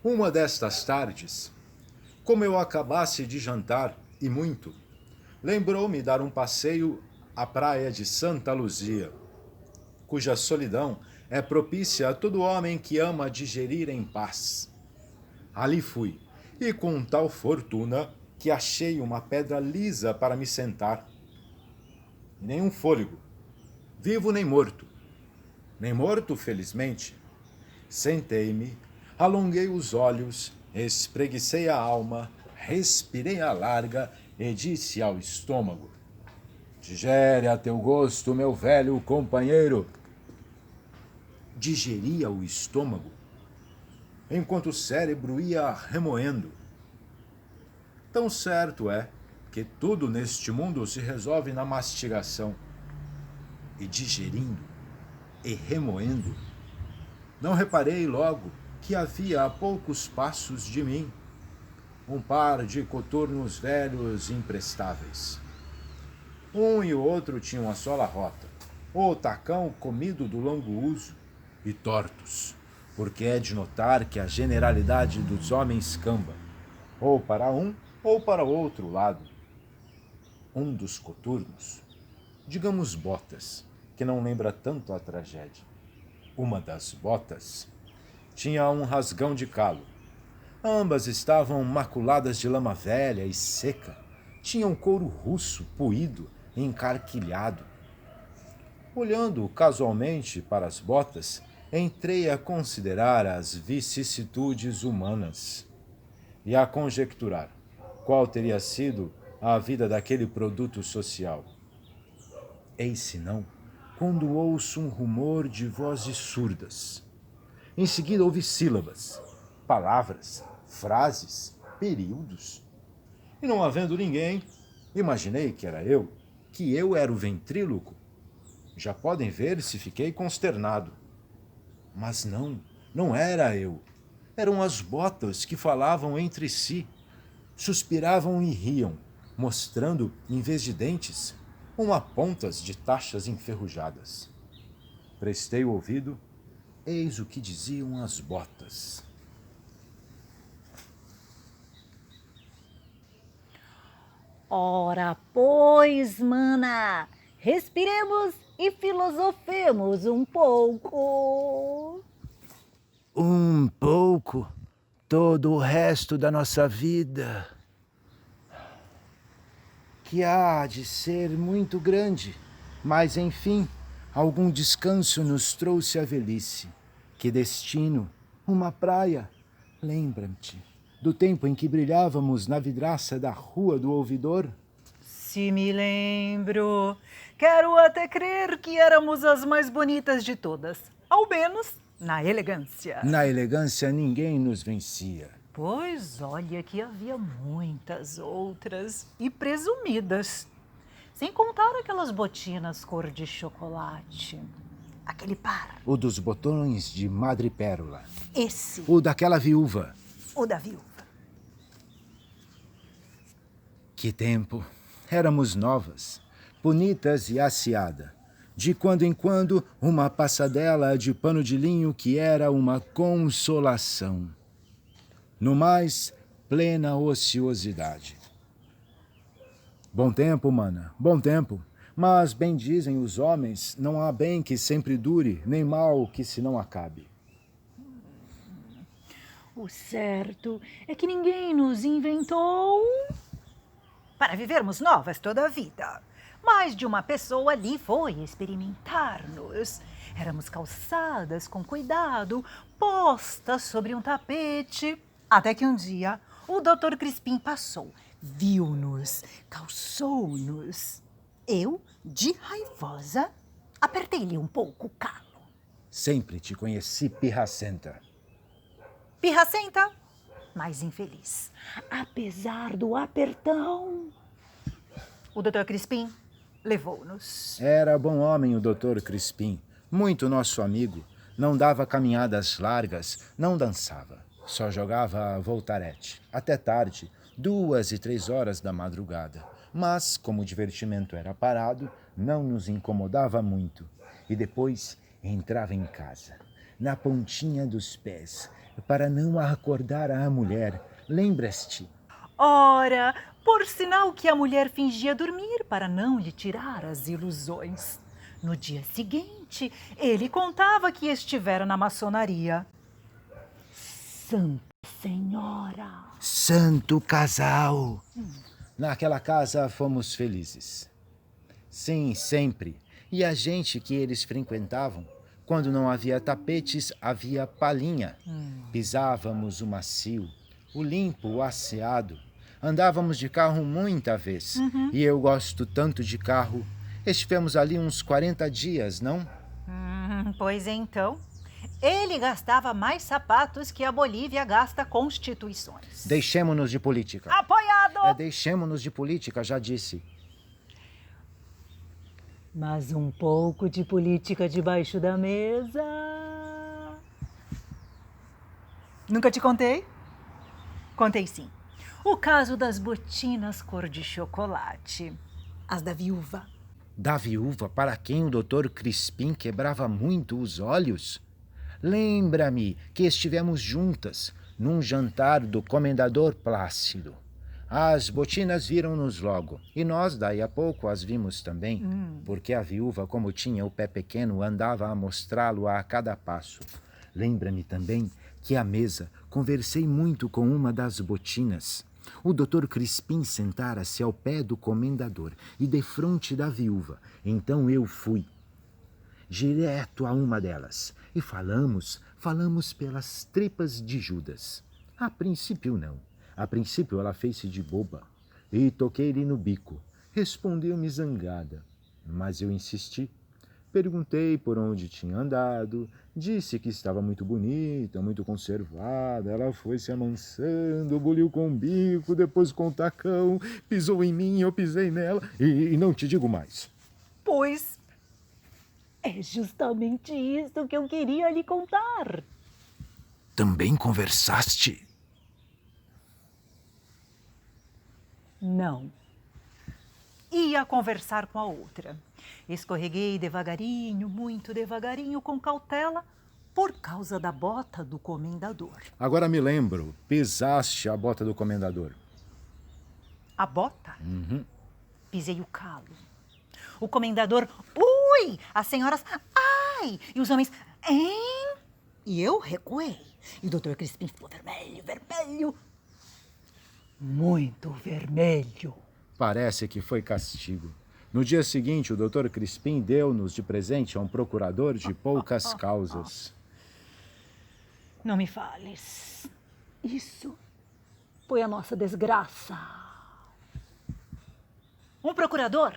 Uma destas tardes, como eu acabasse de jantar, e muito, lembrou-me dar um passeio à praia de Santa Luzia, cuja solidão é propícia a todo homem que ama digerir em paz. Ali fui, e com tal fortuna que achei uma pedra lisa para me sentar. Nenhum fôlego, vivo nem morto. Nem morto, felizmente. Sentei-me, alonguei os olhos, espreguicei a alma, respirei a larga e disse ao estômago: digere a teu gosto, meu velho companheiro. Digeria o estômago, enquanto o cérebro ia remoendo. Tão certo é que tudo neste mundo se resolve na mastigação. E digerindo e remoendo, não reparei logo que havia a poucos passos de mim um par de coturnos velhos imprestáveis. Um e o outro tinham a sola rota, o tacão comido do longo uso e tortos, porque é de notar que a generalidade dos homens camba, ou para um ou para outro lado. Um dos coturnos, digamos botas, que não lembra tanto a tragédia. Uma das botas tinha um rasgão de calo. Ambas estavam maculadas de lama velha e seca. Tinham couro russo, poído e encarquilhado. Olhando casualmente para as botas, entrei a considerar as vicissitudes humanas e a conjecturar qual teria sido a vida daquele produto social. Eis senão, quando ouço um rumor de vozes surdas. Em seguida ouvi sílabas, palavras, frases, períodos. E não havendo ninguém, imaginei que eu era o ventríloco. Já podem ver se fiquei consternado. Mas não era eu. Eram as botas que falavam entre si. Suspiravam e riam, mostrando, em vez de dentes, uma pontas de taxas enferrujadas. Prestei o ouvido, eis o que diziam as botas. Ora, pois, mana, respiremos e filosofemos um pouco. Um pouco, todo o resto da nossa vida, que há de ser muito grande, mas enfim, algum descanso nos trouxe a velhice. Que destino, uma praia. Lembra-te do tempo em que brilhávamos na vidraça da Rua do Ouvidor? Se me lembro. Quero até crer que éramos as mais bonitas de todas. Ao menos na elegância. Na elegância ninguém nos vencia. Pois olha que havia muitas outras e presumidas. Sem contar aquelas botinas cor de chocolate. Aquele par. O dos botões de madrepérola. Esse. O daquela viúva. O da viúva. Que tempo! Éramos novas, bonitas e asseada. De quando em quando, uma passadela de pano de linho que era uma consolação. No mais, plena ociosidade. Bom tempo, mana, bom tempo. Mas, bem dizem os homens, não há bem que sempre dure, nem mal que se não acabe. O certo é que ninguém nos inventou Para vivermos novas toda a vida. Mais de uma pessoa ali foi experimentar-nos. Éramos calçadas com cuidado, postas sobre um tapete. Até que um dia o Dr. Crispim passou, viu-nos, calçou-nos. Eu, de raivosa, apertei-lhe um pouco o calo. Sempre te conheci pirracenta. Pirracenta, mas infeliz. apesar do apertão. O Dr. Crispim levou-nos. Era bom homem o Dr. Crispim, muito nosso amigo. Não dava caminhadas largas, não dançava. Só jogava voltarete, até tarde, 2 e 3 horas da madrugada. Mas, como o divertimento era parado, não nos incomodava muito. E depois entrava em casa. na pontinha dos pés, para não acordar a mulher. Lembras-te? Ora, por sinal que a mulher fingia dormir para não lhe tirar as ilusões. No dia seguinte, ele contava que estivera na maçonaria. Santa Senhora! Santo casal! Naquela casa fomos felizes. Sim, sempre. E a gente que eles frequentavam, quando não havia tapetes, havia palhinha. Pisávamos o macio, o limpo, o asseado. Andávamos de carro muita vez. E eu gosto tanto de carro. Estivemos ali uns 40 dias, não? Pois então, ele gastava mais sapatos que a Bolívia gasta constituições. Deixemo-nos de política. Apoiado! Deixemo-nos de política, já disse. Mas um pouco de política debaixo da mesa. Nunca te contei? Contei sim. O caso das botinas cor de chocolate. As da viúva. Da viúva para quem o Dr. Crispim quebrava muito os olhos? Lembra-me que estivemos juntas num jantar do comendador Plácido. As botinas viram-nos logo, e nós, daí a pouco, as vimos também, porque a viúva, como tinha o pé pequeno, andava a mostrá-lo a cada passo. Lembra-me também que à mesa conversei muito com uma das botinas. O Dr. Crispim sentara-se ao pé do comendador e defronte da viúva. Então eu fui direto a uma delas e falamos pelas tripas de Judas. A princípio não. A princípio ela fez-se de boba e toquei-lhe no bico. Respondeu-me zangada, mas eu insisti. Perguntei por onde tinha andado, disse que estava muito bonita, muito conservada. Ela foi se amansando, boliu com o bico, depois com o tacão, pisou em mim, eu pisei nela e não te digo mais. Pois, É justamente isso que eu queria lhe contar. Também conversaste? Não. ia conversar com a outra. Escorreguei devagarinho, muito devagarinho, com cautela, por causa da bota do comendador. Agora me lembro, pisaste a bota do comendador. A bota? Uhum. Pisei o calo. O comendador, ui! As senhoras, ai! E os homens, hein? E eu recuei. E o doutor Crispim ficou vermelho, vermelho. Muito vermelho. Parece que foi castigo. No dia seguinte, o Dr. Crispim deu-nos de presente a um procurador de poucas causas. Não me fales. Isso foi a nossa desgraça. Um procurador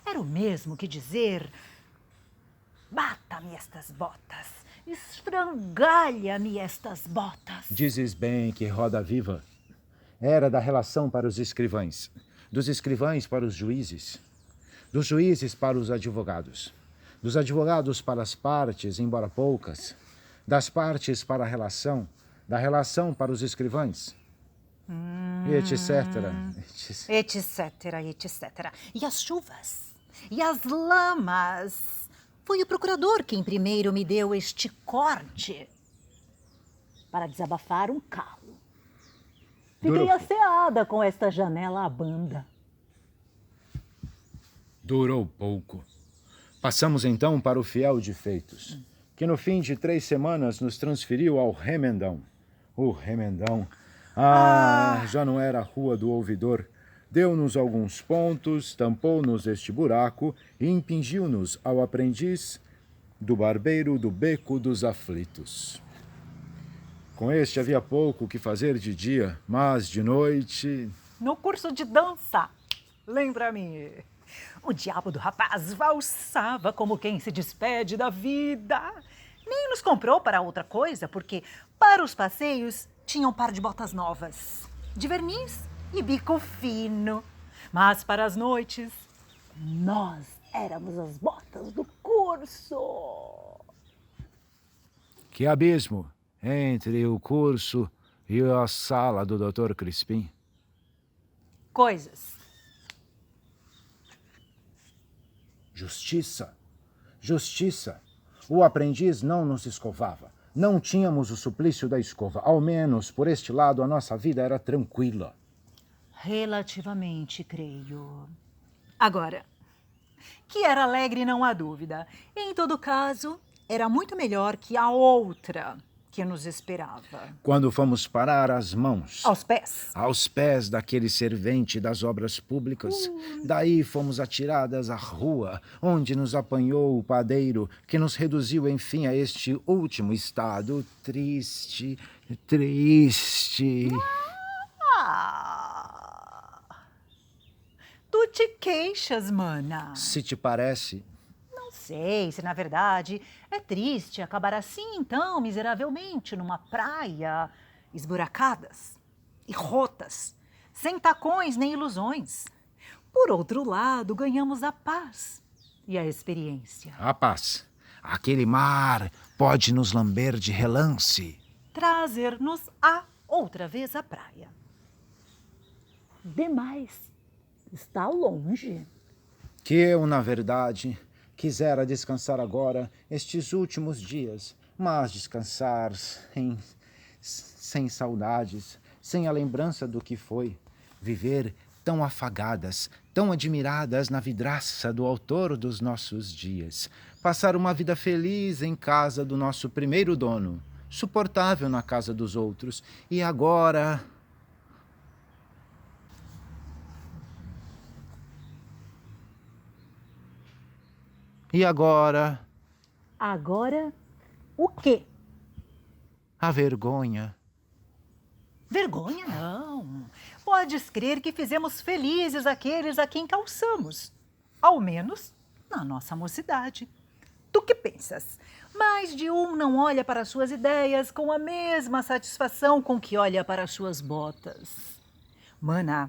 era o mesmo que dizer: bata-me estas botas, esfrangalha-me estas botas. Dizes bem que Roda Viva era da relação para os escrivães, dos escrivães para os juízes, dos juízes para os advogados, dos advogados para as partes, embora poucas, das partes para a relação, da relação para os escrivães, etc. Etc. E as chuvas? E as lamas? Foi o procurador quem primeiro me deu este corte. Para desabafar um calo. Durou Fiquei pouco. asseada com esta janela à banda. Durou pouco. Passamos então para o fiel de feitos, que no fim de 3 semanas nos transferiu ao Remendão. O Remendão. Já não era a Rua do Ouvidor. Deu-nos alguns pontos, tampou-nos este buraco e impingiu-nos ao aprendiz do barbeiro do Beco dos Aflitos. Com este havia pouco o que fazer de dia, mas de noite... No curso de dança, lembra-me, o diabo do rapaz valsava como quem se despede da vida. Nem nos comprou para outra coisa, porque para os passeios tinha um par de botas novas, de verniz e bico fino. Mas para as noites, Nós éramos as botas do curso. Que abismo entre o curso e a sala do Dr. Crispim. coisas. Justiça. Justiça. O aprendiz não nos escovava. Não tínhamos o suplício da escova. Ao menos, por este lado, a nossa vida era tranquila. Relativamente, creio. Agora, que era alegre não há dúvida. Em todo caso, era muito melhor que a outra que nos esperava. Quando fomos parar as mãos Aos pés daquele servente das obras públicas, daí fomos atiradas à rua, onde nos apanhou o padeiro, que nos reduziu, enfim, a este último estado triste. Tu te queixas, mana. Se te parece, Não sei se, na verdade, é triste acabar assim, então, miseravelmente, numa praia, esburacadas e rotas, sem tacões nem ilusões. Por outro lado, ganhamos a paz e a experiência. a paz. Aquele mar pode nos lamber de relance. Trazer-nos outra vez à praia. Demais. Está longe. Que eu, na verdade, quisera descansar agora, estes últimos dias, mas descansar sem saudades, sem a lembrança do que foi, viver tão afagadas, tão admiradas na vidraça do autor dos nossos dias, passar uma vida feliz em casa do nosso primeiro dono, suportável na casa dos outros, e agora... E agora, Agora, o quê? a vergonha. Vergonha não. Podes crer que fizemos felizes aqueles a quem calçamos. Ao menos na nossa mocidade. Tu que pensas? Mais de um não olha para suas ideias com a mesma satisfação com que olha para suas botas. Mana,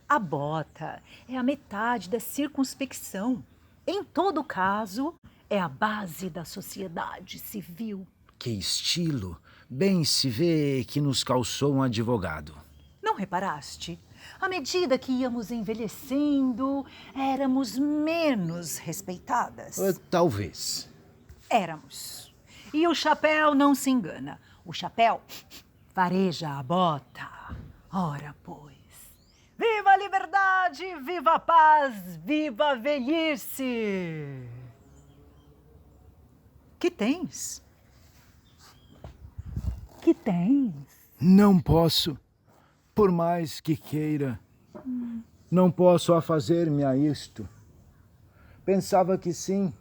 a bota é a metade da circunspecção. Em todo caso, é a base da sociedade civil. Que estilo! Bem se vê que nos calçou um advogado. Não reparaste? À medida que íamos envelhecendo, éramos menos respeitadas. Talvez. Éramos. E o chapéu não se engana. O chapéu fareja a bota. Ora, pois. Viva a liberdade, viva a paz, viva a velhice! Que tens? Que tens? Não posso, por mais que queira. Não posso afazer-me a isto. Pensava que sim,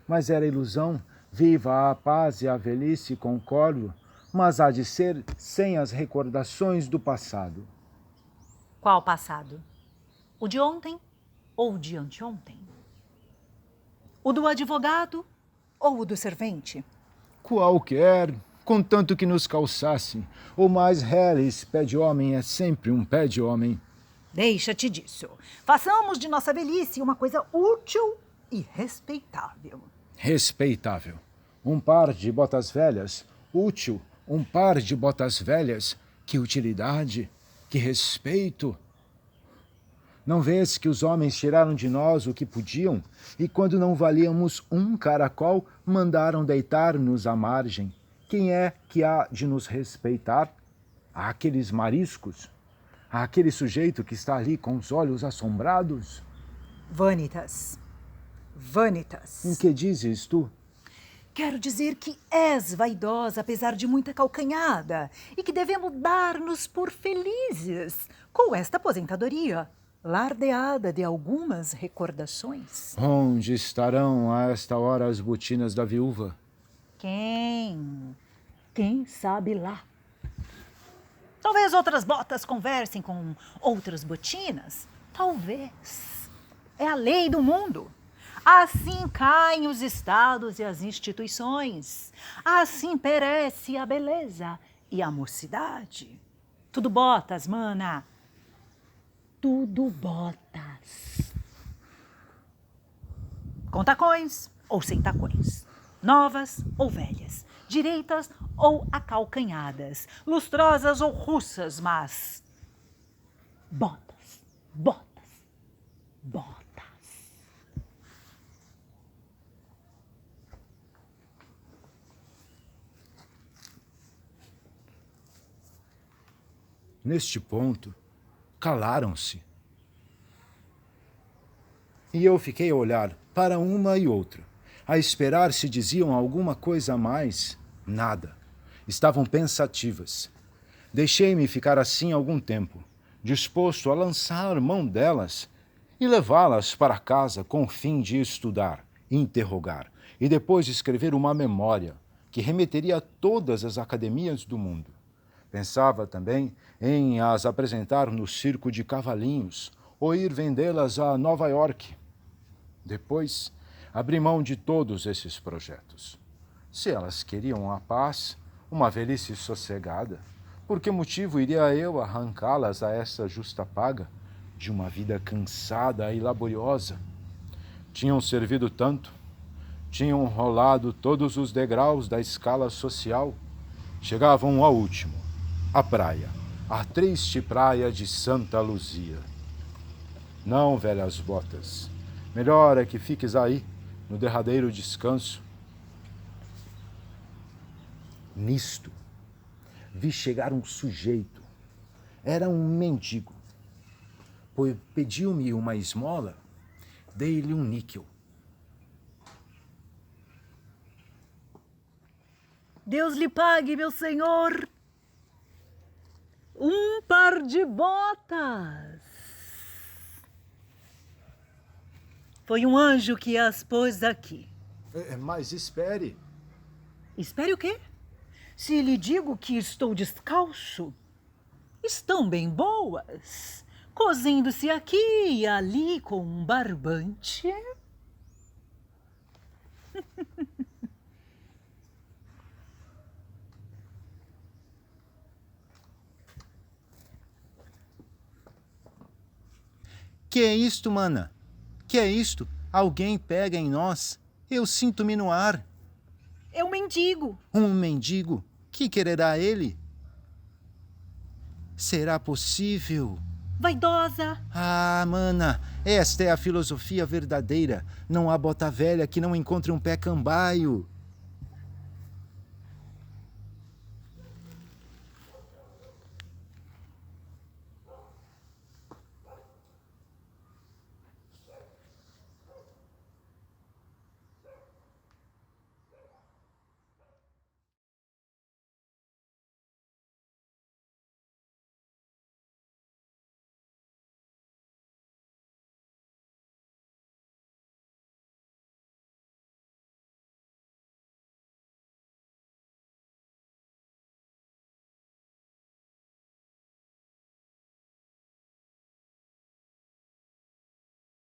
mas era ilusão. Viva a paz e a velhice, concordo, mas há de ser sem as recordações do passado. Qual passado? O de ontem ou o de anteontem? O do advogado ou o do servente? Qualquer, contanto que nos calçasse. O mais reles pé de homem é sempre um pé de homem. Deixa-te disso. Façamos de nossa velhice uma coisa útil e respeitável. Respeitável. Um par de botas velhas. Útil. Um par de botas velhas. Que utilidade. Que respeito! Não vês que os homens tiraram de nós o que podiam e quando não valíamos um caracol, mandaram deitar-nos à margem? Quem é que há de nos respeitar? Aqueles mariscos? Aquele sujeito que está ali com os olhos assombrados? Vanitas. Vanitas. Em que dizes tu? Quero dizer que és vaidosa, apesar de muita calcanhada, e que devemos dar-nos por felizes com esta aposentadoria, lardeada de algumas recordações. Onde estarão a esta hora as botinas da viúva? Quem? Quem sabe lá? Talvez outras botas conversem com outras botinas. Talvez. É a lei do mundo. Assim caem os estados e as instituições. Assim perece a beleza e a mocidade. Tudo botas, mana. Tudo botas. Com tacões ou sem tacões. Novas ou velhas. Direitas ou acalcanhadas. Lustrosas ou russas, mas... Botas. Botas. Botas. Neste ponto, calaram-se. E eu fiquei a olhar para uma e outra, a esperar se diziam alguma coisa a mais. Nada. Estavam pensativas. Deixei-me ficar assim algum tempo, disposto a lançar mão delas e levá-las para casa com o fim de estudar, interrogar e depois escrever uma memória que remeteria a todas as academias do mundo. Pensava também em as apresentar no circo de cavalinhos ou ir vendê-las a Nova York. Depois, abri mão de todos esses projetos. Se elas queriam a paz, uma velhice sossegada, por que motivo iria eu arrancá-las a essa justa paga de uma vida cansada e laboriosa? Tinham servido tanto, tinham rolado todos os degraus da escala social, chegavam ao último, a praia, a triste praia de Santa Luzia. Não, velhas botas, melhor é que fiques aí, no derradeiro descanso. Nisto, vi chegar um sujeito. Era um mendigo. Pediu-me uma esmola, dei-lhe um níquel. Deus lhe pague, meu senhor. Um par de botas. Foi um anjo que as pôs aqui. Mas espere. Espere o quê? Se lhe digo que estou descalço, estão bem boas, cozindo-se aqui e ali com um barbante. Que é isto, mana? Que é isto? Alguém pega em nós. Eu sinto-me no ar. É um mendigo. Um mendigo? Que quererá ele? Será possível? Vaidosa. Ah, mana, esta é a filosofia verdadeira. Não há bota velha que não encontre um pé cambaio.